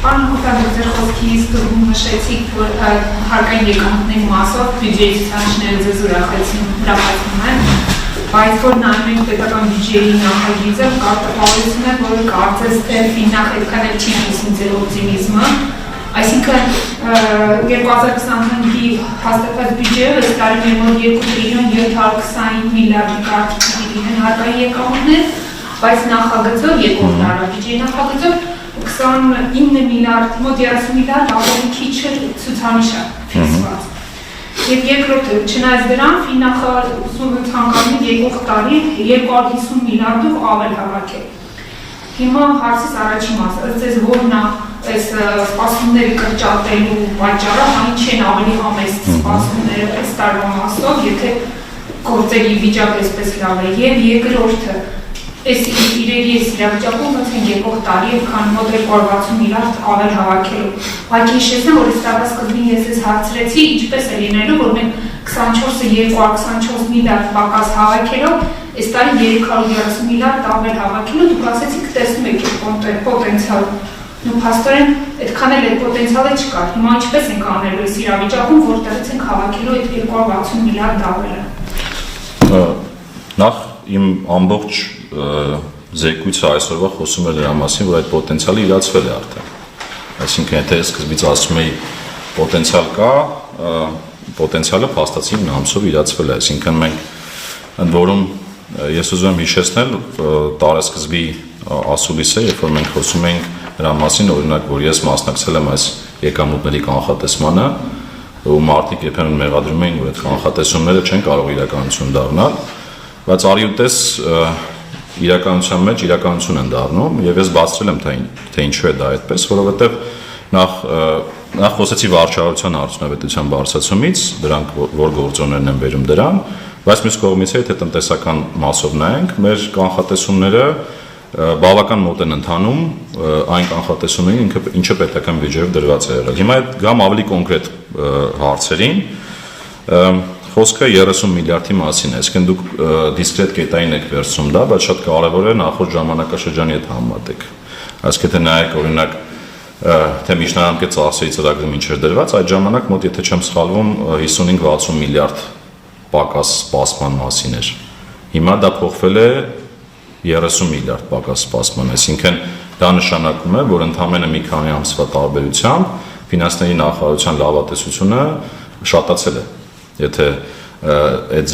Անհոգաբար ձեր խոսքի սկզբում նշեցիք, որ հարկային եկամուտների մասով բյուջեի ցուցանիշները ձեզ ուրախացնում են, բայց որ նայում ենք պետական բյուջեի նախագիծը, կարտահայտվում է, որ կարծես թե նախնական չի հիշում ձեր օպտիմիզմը, այսինքն 2025-ի հաստատված բյուջեով այս տարի մեր մոտ 2 տրիլիոն 720 միլիարդի կարգի լինեն հարկային եկամուտներ, բայց նախագծով երկրորդ տարաբյուջեի նախագծով 29 միլիարդ, մոտ 30 միլիարդ ավելի քիչ ցուցանիշ է ֆիքսված։ Եվ երկրորդը, չնայած դրան, ֆիննախարարությունը ցանկանում է եկող տարի 250 միլիարդով ավել հավաքել։ Հիմա հարցից առաջին մասը, ըստ ձեզ որն է այս սպասումների կրճատելու պատճառը, այն չեն ավելի համեստ սպասումները այս տարվա մասով, եթե գործերի վիճակը այսպես լավ է։ Եվ երկրորդը, իրերի այս իրավիճակում ոնց են եկող տարի քան մոտ 260 միլիարդ ավել հավաքելու։ Բայց հիշեցնեմ, որ այս տարվա սկզբին ես ես հարցրեցի, ինչպես է լինելու, որ մենք 24-ը 224 միլիարդ պակաս հավաքելով, այս տարի 330 միլիարդ ավել հավաքելու, դուք ասեցիք տեսնում եք այդ պոտենցիալ։ Ու փաստորեն այդքան էլ այդ պոտենցիալը չկար։ Հիմա ինչպես ենք անելու այս իրավիճակում, որտեղից ենք հավաքելու այդ 260 միլիարդ ավելը։ Նախ իմ ամբողջ զեկույցը այսօրվա խոսում է դրա մասին, որ այդ պոտենցիալը իրացվել է արդեն։ Այսինքն, եթե սկզբից ասում էի պոտենցիալ կա, պոտենցիալը փաստացի 9 ամսով իրացվել է։ Այսինքն մենք ընդ որում ես ուզում եմ հիշեցնել տարեսկզբի ասուլիսը, երբ որ մենք խոսում ենք դրա մասին, օրինակ, որ ես մասնակցել եմ այս եկամուտների կանխատեսմանը, ու մարդիկ երբեմն մեղադրում էին, որ այդ կանխատեսումները չեն կարող իրականություն դառնալ, բայց արիուտես իրականության մեջ իրականություն են դառնում, եւ ես բացրել եմ թե ինչու է դա այդպես, որովհետեւ նախ խոսեցի վարչարության արդյունավետության բարձրացումից, դրանք որ գործոններն են բերում դրան, բայց մյուս կողմից է թե տնտեսական մասով նայենք, մեր կանխատեսումները բավական մոտ են ընթանում այն կանխատեսումներին, ինչը պետական բյուջեով դրված է եղել։ Հիմա գամ ավելի կոնկրետ հարցերին, խոսքը 30 միլիարդի մասին է, այսինքն դուք դիսկրետ կետային եք վերցնում դա, բայց շատ կարևոր է նախորդ ժամանակաշրջանի հետ համեմատեք։ Այսինքն թե նայեք օրինակ թե միջնադարի ծախսերի ծրագրում ինչ էր դրված, այդ ժամանակ մոտ եթե չեմ սխալվում 55-60 միլիարդ պակաս սպասման մասին էր։ Հիմա դա փոխվել է 30 միլիարդ պակաս սպասման, այսինքն դա նշանակում է, որ ընդամենը մի քանի ամսվա տարբերությամբ ֆինանսների նախարարության լավատեսությունը շատացել է։ Եթե այդ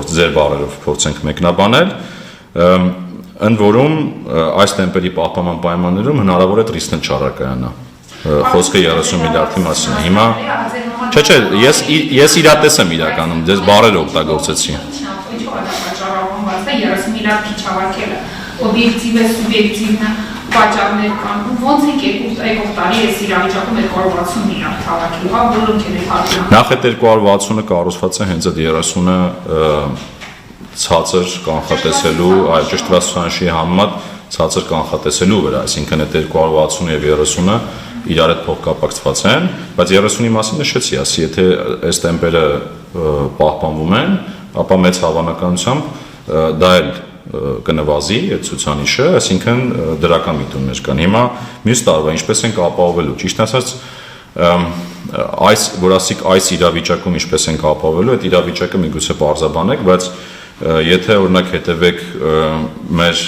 ձեր բառերով փորձենք մեկնաբանել, ընդ որում այս տեմպերի պահպանման պայմաններում հնարավոր է ռիսկն չառակայանա։ Խոսքը 30 միլիարդի մասին է։ Հիմա չէ, ես իրատես եմ իրականում, ձեզ բառեր օգտագործեցի։ 30 միլիարդ քիչ հավաքելը, օբյեկտիվ է, սուբյեկտիվ է, պատճառներ կան, ոնց ենք եկող տարի այս իրավիճակում 260 միլիարդ հավաքելու, որոնք են հարցնում։ Նախ այդ 260-ը կառուցված է հենց այդ 30-ը ցածր կանխատեսելու, այլ ճշտված ցուցանիշի համեմատ ցածր կանխատեսելու վրա, այսինքն այդ 260 եւ 30-ը իրար հետ փոխկապակցված են, բայց 30-ի մասին նշեցի, ասի, եթե այս տեմպերը պահպանվում են, ապա մեծ հավանականությամբ դա էլ կնվազի այդ ցուցանիշը, այսինքն դրական միտումներ կան։ Հիմա մյուս տարվա ինչպես ենք ապահովելու, ճիշտ ասած, այս որ ասիկ այս իրավիճակում ինչպես ենք ապահովելու, այդ իրավիճակը միգուցե պարզաբանեք, բայց եթե օրինակ հետևեք մեր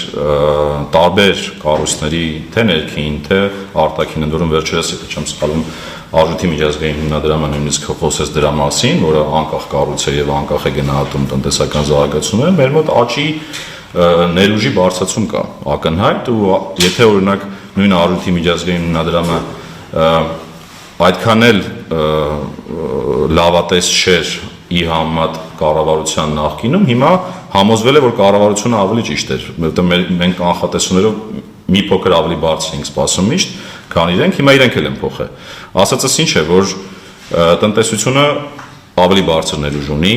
տարբեր կառույցների թե ներքին, թե արտաքին, ընդ որում վերջերս եթե չեմ սխալվում, Արժույթի միջազգային հիմնադրամը նույնիսկ խոսեց դրա մասին, որը անկախ կառույց է եւ անկախ է գնահատում տնտեսական զարգացումները, մեր մոտ աճի ներուժի բարձրացում կա ակնհայտ, ու եթե օրինակ նույն Արժույթի միջազգային հիմնադրամը այդքան էլ լավատես չէր ի համեմատ կառավարության նախկինում, հիմա համոզվել է, որ կառավարությունը ավելի ճիշտ էր, որովհետեւ մենք կանխատեսումներով մի փոքր ավելի բարձր ենք սպասում միշտ, քան իրենք, հիմա իրենք էլ են փոխել։ Ասածս ինչ է, որ տնտեսությունը ավելի բարձր ներուժ ունի,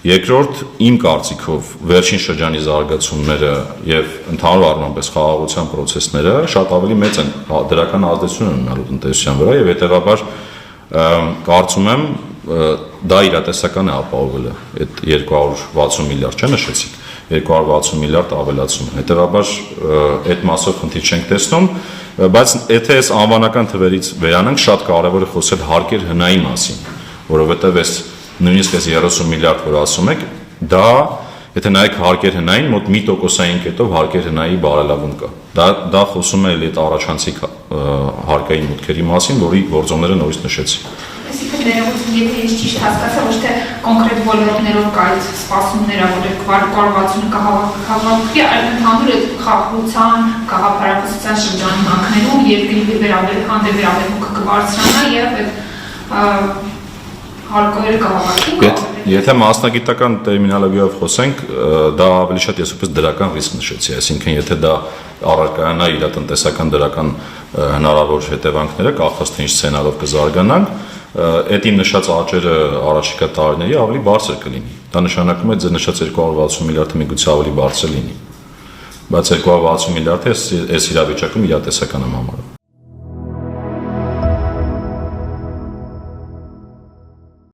երկրորդ իմ կարծիքով վերջին շրջանի զարգացումները եւ ընդհանուր առմամբ խաղաղության process-ները շատ ավելի մեծ են դրական ազդեցություն ունենալու տնտեսության վրա եւ հետեւաբար կարծում եմ դա իրատեսական է ապահովելը այդ 260 միլիարդ չէ նշեցիք 260 միլիարդ ավելացում հետեւաբար այդ մասով խնդիր չենք տեսնում Բայց եթե այս անվանական թվերից վերանանք, շատ կարևոր է խոսել հարկեր հնայի մասին, որովհետև այս նույնիսկ այս 30 միլիարդ, որ ասում եք, դա եթե նայեք հարկեր հնային, մոտ 1%-ային կետով հարկեր հնայի բարելավում կա։ Դա խոսում է այդ առաջանցիկ հարկային մուտքերի մասին, որի գործոնները նորից նշեցի։ Այսինքն ներողություն, եթե ես ճիշտ հասկացա, ոչ թե կոնկրետ ոլորտներով կա այդ սպասումները, որ 260-ը կհավաքվի, այլ ընդհանուր այդ խաղաղության, գաղափարախոսության շրջանակներում երկրի հանդեպ կբարձրանա եւ այդ հարկերը կհավաքվի։ Եթե մասնագիտական տերմինոլոգիայով խոսենք, դա ավելի շատ ես ուպես դրական ռիսկ նշեցի, այսինքն եթե դա առարկայանա իր տնտեսական դրական հնարավոր հետևանքները, կախված թե ինչ սցենարով կզարգանանք, այդ իմ նշած աճերը առաջիկա տարիների ավելի բարձր կլինի։ Դա նշանակում է ձեր նշած 260 միլիարդը միգուցե ավելի բարձր լինի։ Բայց 260 միլիարդը այս իրավիճակում իրատեսական եմ համարում։